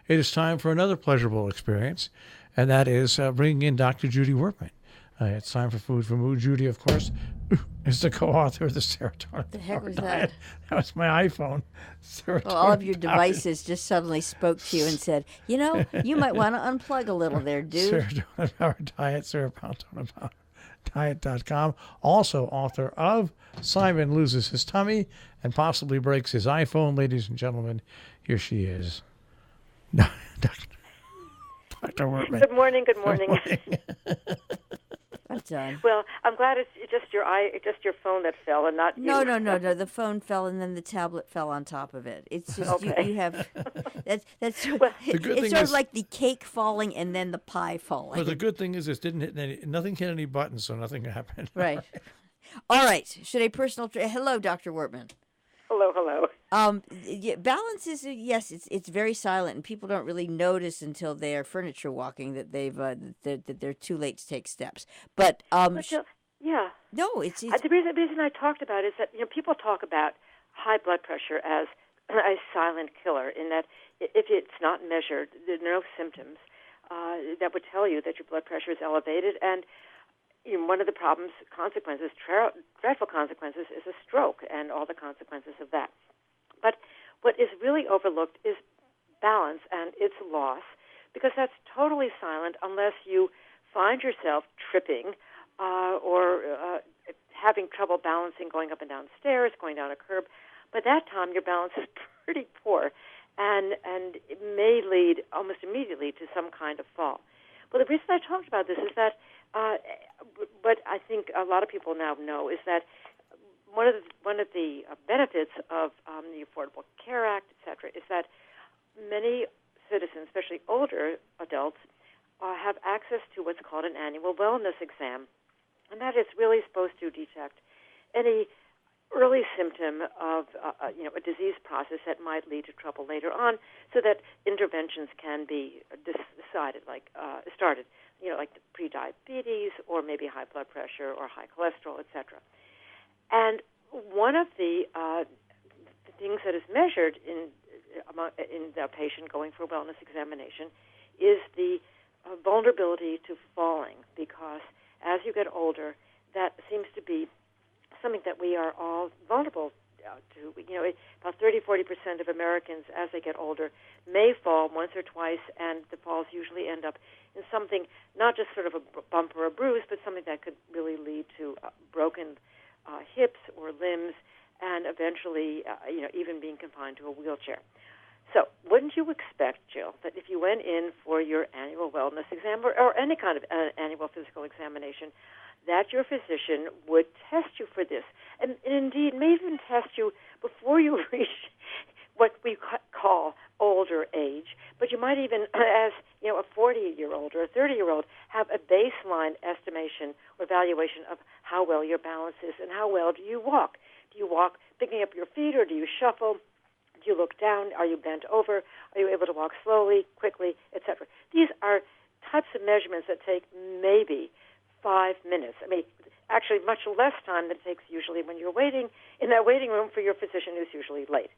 it is time for another pleasurable experience, and that is bringing in Dr. Judy Wurtman. It's time for Food for Mood. Judy, of course, is the co-author of the Serotonin The heck Power was Diet. that? That was my iPhone. Well, all of Serotonin your Power devices just suddenly spoke to you and said, you might want to unplug a little there, dude. Serotonin Power Diet, serotoninpowerdiet.com. Also author of Simon Loses His Tummy and Possibly Breaks His iPhone. Ladies and gentlemen, here she is. Dr. Wurtman. Good morning. Good morning. I'm done. Well, I'm glad it's just your phone that fell and not you. No. The phone fell and then the tablet fell on top of it. It's just Okay. you have that's the good it's thing sort is- of like the cake falling and then the pie falling. Well, the good thing is nothing hit any buttons, so nothing happened. Right. All right. Should a personal hello, Dr. Wortman. Hello. Balance is yes, it's very silent, and people don't really notice until they are furniture walking that that they're too late to take steps. But yeah. No, it's The reason I talked about it is that people talk about high blood pressure as a silent killer, in that if it's not measured, there are no symptoms that would tell you that your blood pressure is elevated. And one of the consequences, dreadful consequences, is a stroke and all the consequences of that. But what is really overlooked is balance and its loss, because that's totally silent unless you find yourself tripping or having trouble balancing, going up and down stairs, going down a curb. By that time, your balance is pretty poor, and it may lead almost immediately to some kind of fall. Well, the reason I talked about this is that what I think a lot of people now know is that one of the benefits of the Affordable Care Act, et cetera, is that many citizens, especially older adults, have access to what's called an annual wellness exam, and that is really supposed to detect any early symptom of a disease process that might lead to trouble later on, so that interventions can be started, like pre-diabetes or maybe high blood pressure or high cholesterol, etc. And one of the things that is measured in the patient going for a wellness examination is the vulnerability to falling, because as you get older, that seems to be something that we are all vulnerable to. About 30-40% of Americans, as they get older, may fall once or twice, and the falls usually end up in something, not just sort of a bump or a bruise, but something that could really lead to broken hips or limbs, and eventually, even being confined to a wheelchair. So wouldn't you expect, Jill, that if you went in for your annual wellness exam or any kind of annual physical examination, that your physician would test you for this, and indeed may even test you before you reach what we call older age, but you might even, as a 40-year-old or a 30-year-old, have a baseline estimation or evaluation of how well your balance is and how well do you walk. Do you walk picking up your feet, or do you shuffle? Do you look down? Are you bent over? Are you able to walk slowly, quickly, etc.? These are types of measurements that take maybe 5 minutes. I mean, actually much less time than it takes usually when you're waiting in that waiting room for your physician, who's usually late.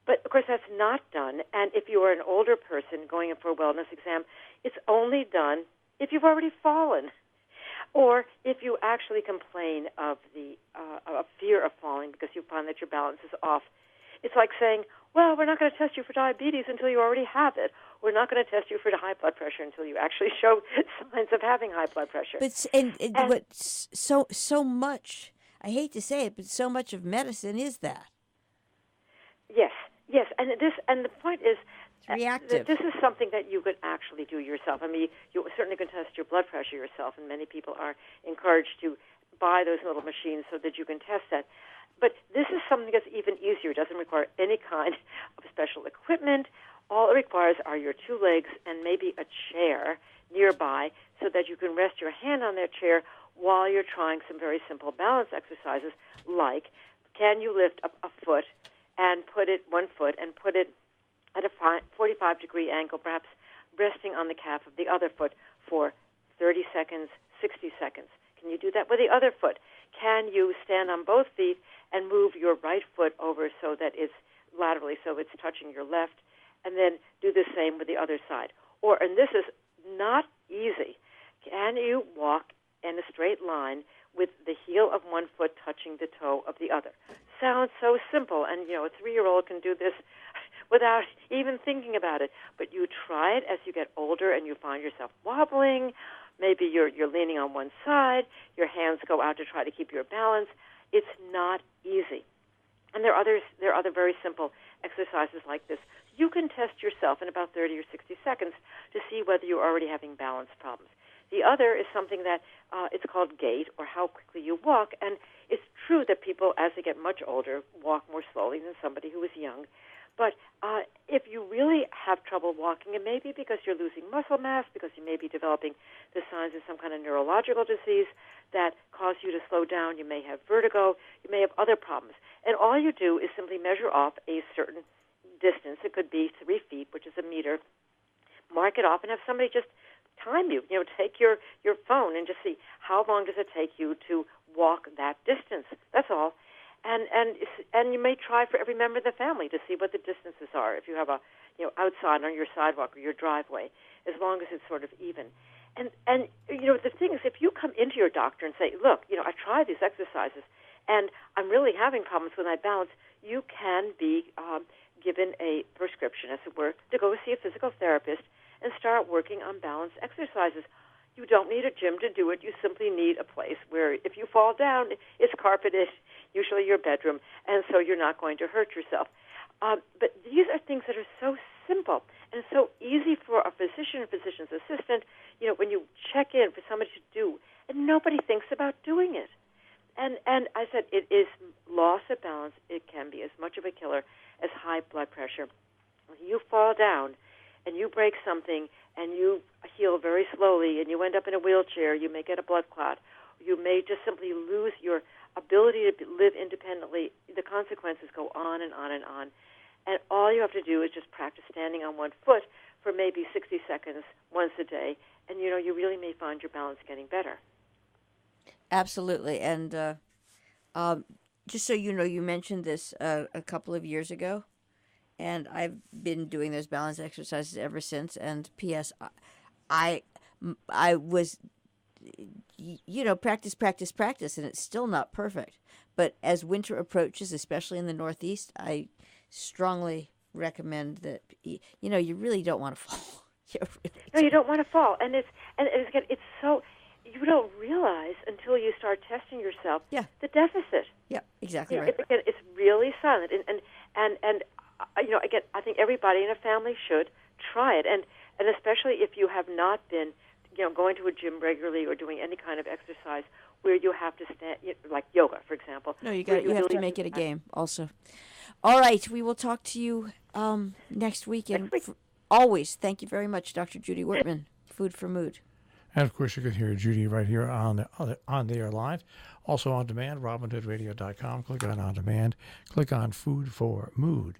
But, of course, that's not done. And if you are an older person going in for a wellness exam, it's only done if you've already fallen, or if you actually complain of the fear of falling because you find that your balance is off. It's like saying, well, we're not going to test you for diabetes until you already have it. We're not going to test you for high blood pressure until you actually show signs of having high blood pressure. But so much, I hate to say it, but so much of medicine is that. Yes, and the point is, reactive. This is something that you could actually do yourself. I mean, you certainly can test your blood pressure yourself, and many people are encouraged to buy those little machines so that you can test that. But this is something that's even easier. It doesn't require any kind of special equipment. All it requires are your two legs and maybe a chair nearby, so that you can rest your hand on that chair while you're trying some very simple balance exercises, like, can you lift up a foot and put it at a 45-degree angle, perhaps resting on the calf of the other foot for 30 seconds, 60 seconds. Can you do that with the other foot? Can you stand on both feet and move your right foot over so that it's laterally, so it's touching your left, and then do the same with the other side. Or, and this is not easy, can you walk in a straight line with the heel of one foot touching the toe of the other? Sounds so simple, and a 3-year-old can do this without even thinking about it. But you try it as you get older and you find yourself wobbling. Maybe you're leaning on one side, your hands go out to try to keep your balance. It's not easy. And there are other very simple exercises like this. You can test yourself in about 30 or 60 seconds to see whether you're already having balance problems. The other is something that it's called gait, or how quickly you walk. And it's true that people, as they get much older, walk more slowly than somebody who is young. But if you really have trouble walking, it may be because you're losing muscle mass, because you may be developing the signs of some kind of neurological disease that cause you to slow down. You may have vertigo. You may have other problems. And all you do is simply measure off a certain distance. It could be 3 feet, which is a meter. Mark it off and have somebody just time you. Take your phone and just see how long does it take you to walk that distance. That's all. And you may try for every member of the family to see what the distances are. If you have a outside on your sidewalk or your driveway, as long as it's sort of even. And the thing is, if you come into your doctor and say, look, I tried these exercises and I'm really having problems with my balance, you can be given a prescription, as it were, to go see a physical therapist and start working on balance exercises. You don't need a gym to do it. You simply need a place where if you fall down, it's carpeted, usually your bedroom, and so you're not going to hurt yourself. But these are things that are so simple and so easy for a physician and physician's assistant, when you check in for somebody to do, and nobody thinks about doing it. And I said it is loss of balance. It can be as much of a killer as high blood pressure. When you fall down and you break something and you heal very slowly and you end up in a wheelchair, you may get a blood clot. You may just simply lose your ability to live independently. The consequences go on and on and on. And all you have to do is just practice standing on one foot for maybe 60 seconds once a day, and you really may find your balance getting better. Absolutely. And just so you know, you mentioned this a couple of years ago, and I've been doing those balance exercises ever since. And P.S., I was, practice, and it's still not perfect. But as winter approaches, especially in the Northeast, I strongly recommend that, you really don't want to fall. You don't want to fall. And it's so... You don't realize until you start testing yourself the deficit. Yeah, exactly right. It's really silent. And again, I think everybody in a family should try it. And especially if you have not been, going to a gym regularly or doing any kind of exercise where you have to stand, like yoga, for example. No, you have to make it a game also. All right, we will talk to you next week. And always, thank you very much, Dr. Judy Wurtman, Food for Mood. And, of course, you can hear Judy right here on the air live. Also on demand, robinhoodradio.com. Click on demand. Click on Food for Mood.